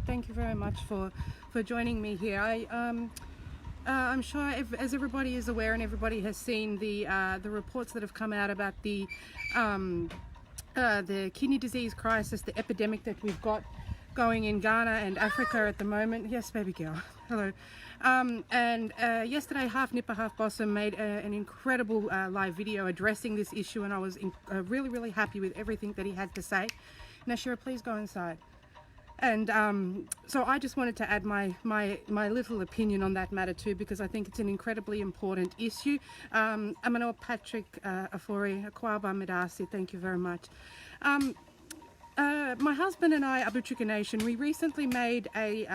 Thank you very much for joining me here. I'm sure, as everybody is aware and everybody has seen the reports that have come out about the kidney disease crisis, the epidemic that we've got going in Ghana and Africa at the moment. Yes, baby girl. Hello. Yesterday, Half Nipper, Half Bossum made an incredible live video addressing this issue, and I was really happy with everything that he had to say. Now, Shira, please go inside. And so I just wanted to add my little opinion on that matter too, because I think it's an incredibly important issue. Amano Patrick Afori, Akwaba Medasi, thank you very much. My husband and I, Abutrika Nation, we recently made a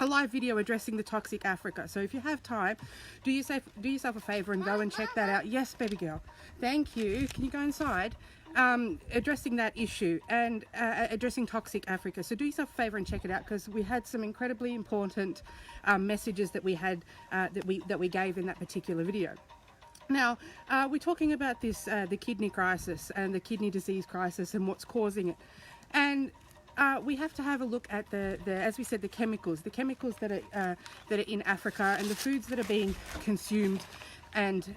live video addressing the toxic Africa. So if you have time, do yourself a favor and go and check that out. Yes, baby girl. Thank you. Can you go inside? Addressing that issue and addressing toxic Africa. So do yourself a favor and check it out, because we had some incredibly important messages that we had that we gave in that particular video. Now, we're talking about this the kidney crisis and the kidney disease crisis and what's causing it. And we have to have a look at as we said, the chemicals that are in Africa, and the foods that are being consumed and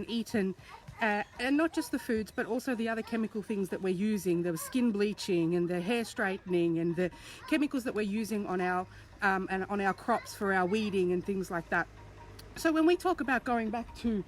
eaten. And not just the foods, but also the other chemical things that we're using, the skin bleaching and the hair straightening and the chemicals that we're using on our crops for our weeding and things like that. So when we talk about going back to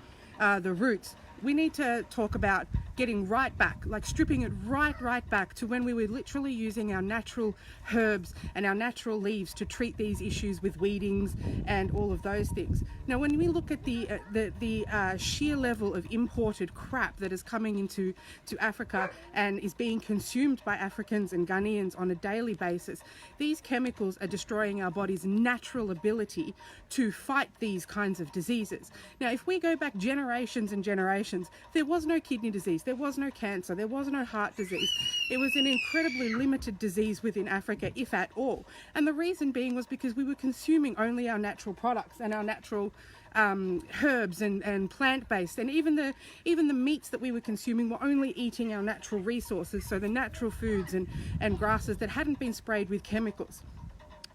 the roots, we need to talk about getting right back, like stripping it right back to when we were literally using our natural herbs and our natural leaves to treat these issues with weedings and all of those things. Now, when we look at the sheer level of imported crap that is coming into Africa and is being consumed by Africans and Ghanaians on a daily basis, these chemicals are destroying our body's natural ability to fight these kinds of diseases. Now, if we go back generations and generations, there was no kidney disease, there was no cancer, there was no heart disease. It was an incredibly limited disease within Africa, if at all. And the reason being was because we were consuming only our natural products and our natural herbs and plant-based, and even the meats that we were consuming were only eating our natural resources, so the natural foods and grasses that hadn't been sprayed with chemicals.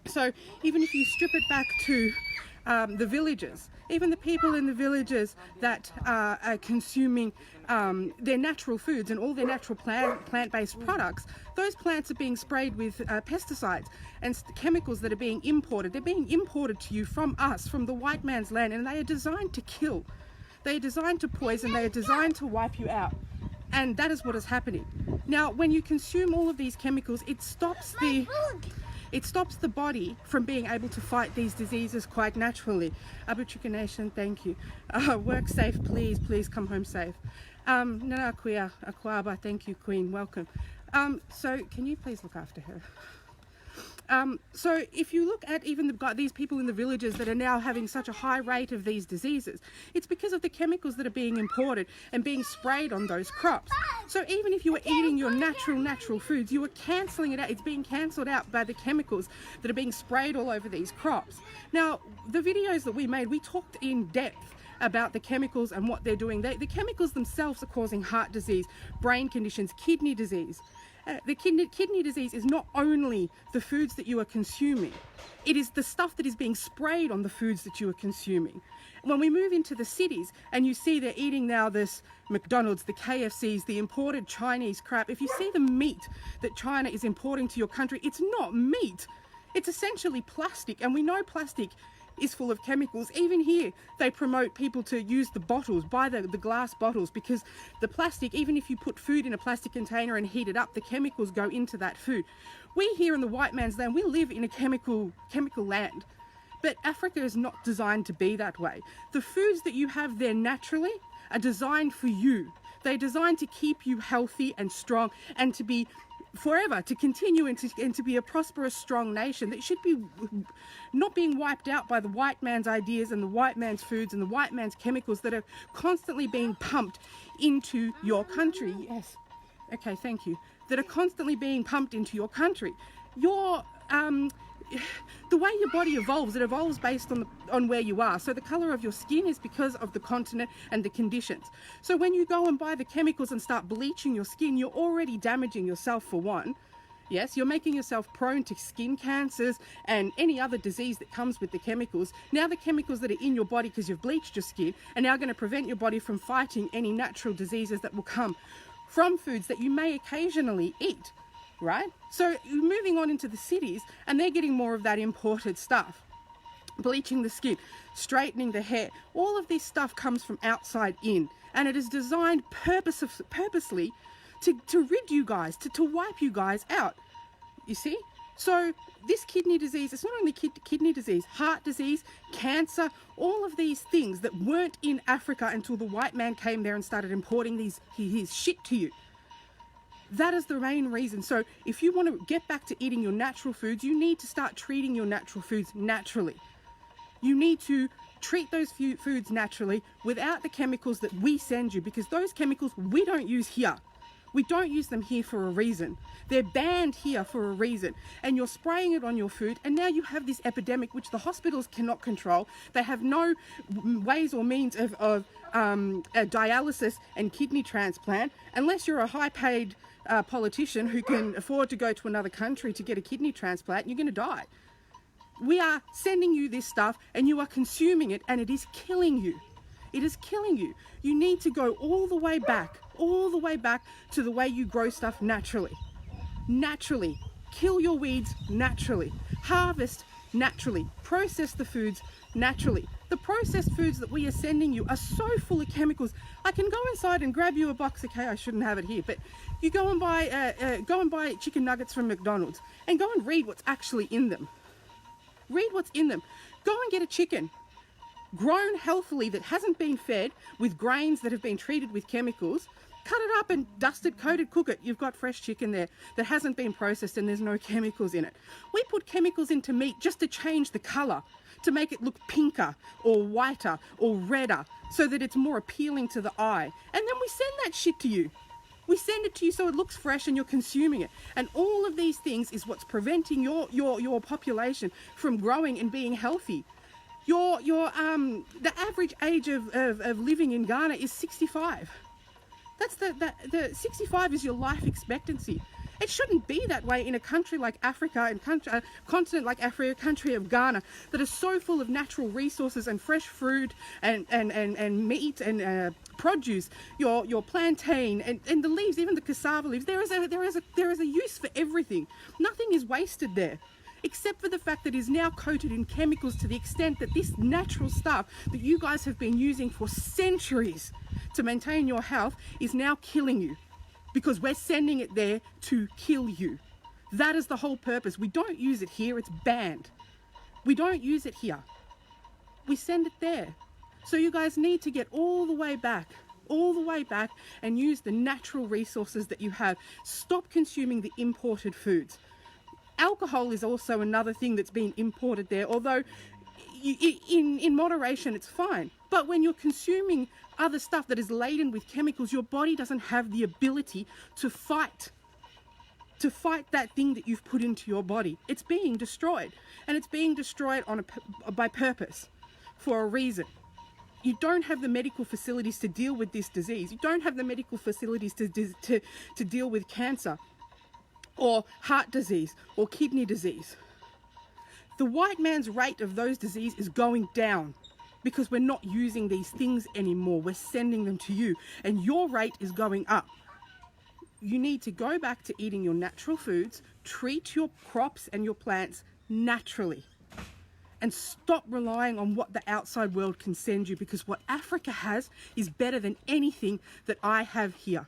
So even if you strip it back to the villages, even the people in the villages that are consuming their natural foods and all their natural plant-based products, those plants are being sprayed with pesticides and chemicals that are being imported. They're being imported to you from us, from the white man's land, and they are designed to kill. They are designed to poison. They are designed to wipe you out. And that is what is happening. Now, when you consume all of these chemicals, it stops the body from being able to fight these diseases quite naturally. Abutrika Nation, thank you. Work safe, please come home safe. Nana Akuya, Akwaba, thank you, Queen, welcome. So can you please look after her? So if you look at even these people in the villages that are now having such a high rate of these diseases, it's because of the chemicals that are being imported and being sprayed on those crops. So even if you were eating your natural foods, you were cancelling it out. It's being cancelled out by the chemicals that are being sprayed all over these crops. Now, the videos that we made, we talked in depth about the chemicals and what they're doing. The chemicals themselves are causing heart disease, brain conditions, kidney disease. The kidney disease is not only the foods that you are consuming, it is the stuff that is being sprayed on the foods that you are consuming. When we move into the cities and you see they're eating now this McDonald's, the KFCs, the imported Chinese crap, if you see the meat that China is importing to your country, it's not meat. It's essentially plastic, and we know plastic is full of chemicals. Even here, they promote people to use the bottles, buy the glass bottles, because the plastic, even if you put food in a plastic container and heat it up, the chemicals go into that food. We here in the white man's land, we live in a chemical land. But Africa is not designed to be that way. The foods that you have there naturally are designed for you. They're designed to keep you healthy and strong and to be forever, to continue and to be a prosperous, strong nation that should be not being wiped out by the white man's ideas and the white man's foods and the white man's chemicals that are constantly being pumped into your country. Yes. Okay, thank you. That are constantly being pumped into your country. the way your body evolves, it evolves based on where you are. So the color of your skin is because of the continent and the conditions. So when you go and buy the chemicals and start bleaching your skin, you're already damaging yourself for one. Yes, you're making yourself prone to skin cancers and any other disease that comes with the chemicals. Now the chemicals that are in your body because you've bleached your skin are now going to prevent your body from fighting any natural diseases that will come from foods that you may occasionally eat, right? So you're moving on into the cities and they're getting more of that imported stuff. Bleaching the skin, straightening the hair, all of this stuff comes from outside in, and it is designed purposely to rid you guys, to wipe you guys out, you see? So this kidney disease, it's not only kidney disease, heart disease, cancer, all of these things that weren't in Africa until the white man came there and started importing his shit to you. That is the main reason. So if you want to get back to eating your natural foods, you need to start treating your natural foods naturally. You need to treat those foods naturally without the chemicals that we send you, because those chemicals we don't use here. We don't use them here for a reason. They're banned here for a reason. And you're spraying it on your food, and now you have this epidemic which the hospitals cannot control. They have no ways or means of dialysis and kidney transplant, unless you're a high-paid politician who can afford to go to another country to get a kidney transplant. You're going to die. We are sending you this stuff and you are consuming it, and it is killing you. It is killing you. You need to go all the way back to the way you grow stuff naturally. Naturally. Kill your weeds naturally. Harvest naturally. Process the foods naturally. The processed foods that we are sending you are so full of chemicals. I can go inside and grab you a box. Okay, I shouldn't have it here, but you go and buy chicken nuggets from McDonald's and go and read what's actually in them. Read what's in them. Go and get a chicken grown healthily that hasn't been fed with grains that have been treated with chemicals. Cut it up and dust it, coat it, cook it. You've got fresh chicken there that hasn't been processed and there's no chemicals in it. We put chemicals into meat just to change the color, to make it look pinker or whiter or redder so that it's more appealing to the eye. And then we send that shit to you. We send it to you so it looks fresh and you're consuming it. And all of these things is what's preventing your population from growing and being healthy. The average age of living in Ghana is 65. That's the 65 is your life expectancy. It shouldn't be that way in a country like Africa and continent like Africa, country of Ghana, that is so full of natural resources and fresh fruit and meat and produce. Your plantain and the leaves, even the cassava leaves. There is a use for everything. Nothing is wasted there, except for the fact that it is now coated in chemicals to the extent that this natural stuff that you guys have been using for centuries to maintain your health is now killing you, because we're sending it there to kill you. That is the whole purpose. We don't use it here, it's banned. We don't use it here. We send it there. So you guys need to get all the way back and use the natural resources that you have. Stop consuming the imported foods. Alcohol is also another thing that's being imported there, although in moderation it's fine. But when you're consuming other stuff that is laden with chemicals, your body doesn't have the ability to fight that thing that you've put into your body. It's being destroyed, and it's being destroyed by purpose, for a reason. You don't have the medical facilities to deal with this disease. You don't have the medical facilities to deal with cancer or heart disease or kidney disease. The white man's rate of those diseases is going down because we're not using these things anymore. We're sending them to you, and your rate is going up. You need to go back to eating your natural foods, treat your crops and your plants naturally, and stop relying on what the outside world can send you, because what Africa has is better than anything that I have here.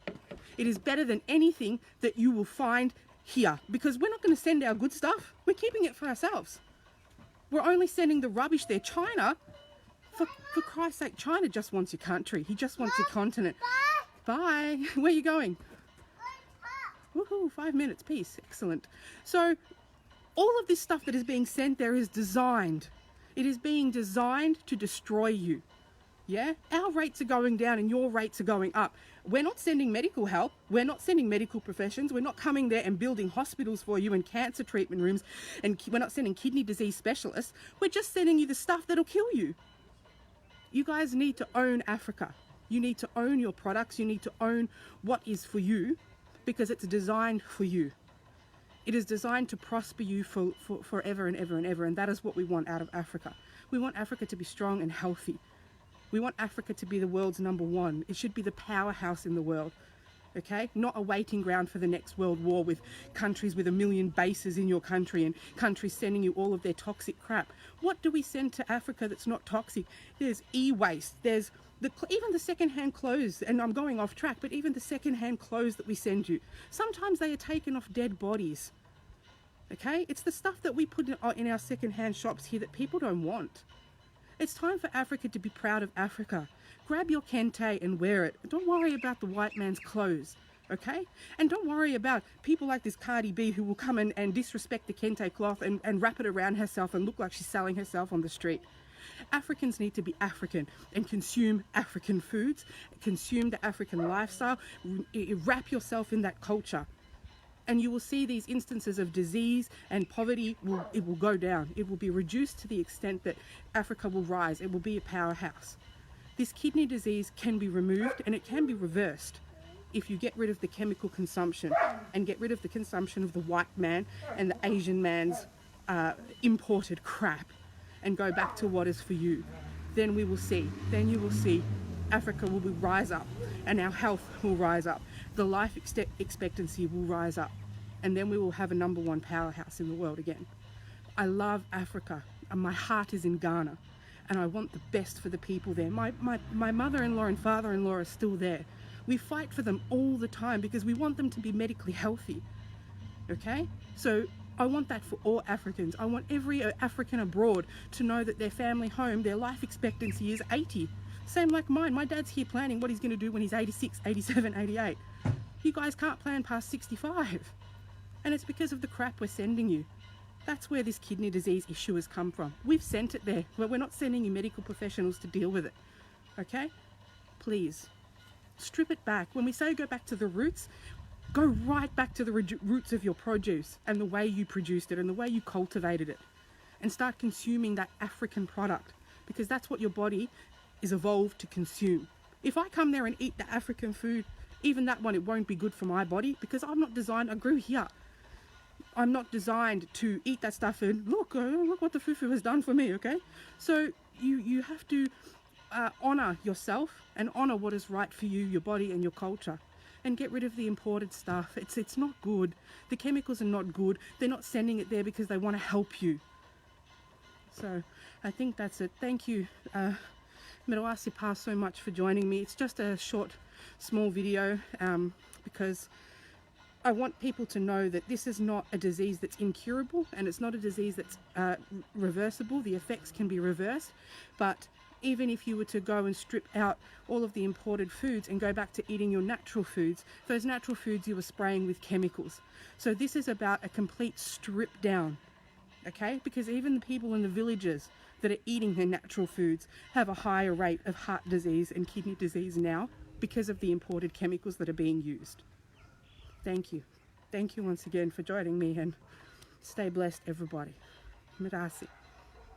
It is better than anything that you will find here, because we're not going to send our good stuff. We're keeping it for ourselves. We're only sending the rubbish there. China, for Christ's sake, China just wants your country. He just wants your continent. Bye. Where are you going? Woohoo, 5 minutes, peace. Excellent. So all of this stuff that is being sent there is designed. It is being designed to destroy you. Yeah, our rates are going down and your rates are going up. We're not sending medical help. We're not sending medical professions. We're not coming there and building hospitals for you and cancer treatment rooms. And we're not sending kidney disease specialists. We're just sending you the stuff that'll kill you. You guys need to own Africa. You need to own your products. You need to own what is for you, because it's designed for you. It is designed to prosper you for forever and ever and ever. And that is what we want out of Africa. We want Africa to be strong and healthy. We want Africa to be the world's #1. It should be the powerhouse in the world, okay? Not a waiting ground for the next world war with countries with 1 million bases in your country and countries sending you all of their toxic crap. What do we send to Africa that's not toxic? There's e-waste, there's even the second-hand clothes, and I'm going off track, but even the second-hand clothes that we send you, sometimes they are taken off dead bodies, okay? It's the stuff that we put in our second-hand shops here that people don't want. It's time for Africa to be proud of Africa. Grab your kente and wear it. Don't worry about the white man's clothes, okay? And don't worry about people like this Cardi B who will come and disrespect the kente cloth and wrap it around herself and look like she's selling herself on the street. Africans need to be African and consume African foods, consume the African lifestyle, wrap yourself in that culture. And you will see these instances of disease and poverty, it will go down. It will be reduced to the extent that Africa will rise. It will be a powerhouse. This kidney disease can be removed and it can be reversed if you get rid of the chemical consumption and get rid of the consumption of the white man and the Asian man's imported crap and go back to what is for you. Then we will see. Then you will see Africa will rise up and our health will rise up. The life expectancy will rise up, and then we will have a #1 powerhouse in the world again. I love Africa, and my heart is in Ghana, and I want the best for the people there. My mother-in-law and father-in-law are still there. We fight for them all the time because we want them to be medically healthy, okay? So I want that for all Africans. I want every African abroad to know that their family home, their life expectancy is 80. Same like mine. My dad's here planning what he's going to do when he's 86, 87, 88. You guys can't plan past 65. And it's because of the crap we're sending you. That's where this kidney disease issue has come from. We've sent it there, but we're not sending you medical professionals to deal with it. Okay? Please, strip it back. When we say go back to the roots, go right back to the roots of your produce and the way you produced it and the way you cultivated it. And start consuming that African product, because that's what your body is evolved to consume. If I come there and eat the African food, even that one, it won't be good for my body because I'm not designed, I grew here. I'm not designed to eat that stuff and look what the fufu has done for me, okay? So you have to honor yourself and honor what is right for you, your body and your culture, and get rid of the imported stuff. It's not good. The chemicals are not good. They're not sending it there because they want to help you. So I think that's it. Thank you. Meroasipa so much for joining me. It's just a short, small video because I want people to know that this is not a disease that's incurable and it's not a disease that's reversible. The effects can be reversed, but even if you were to go and strip out all of the imported foods and go back to eating your natural foods, those natural foods you were spraying with chemicals. So this is about a complete strip down, okay? Because even the people in the villages that are eating their natural foods have a higher rate of heart disease and kidney disease now because of the imported chemicals that are being used. Thank you. Thank you once again for joining me, and stay blessed, everybody. Mirasi.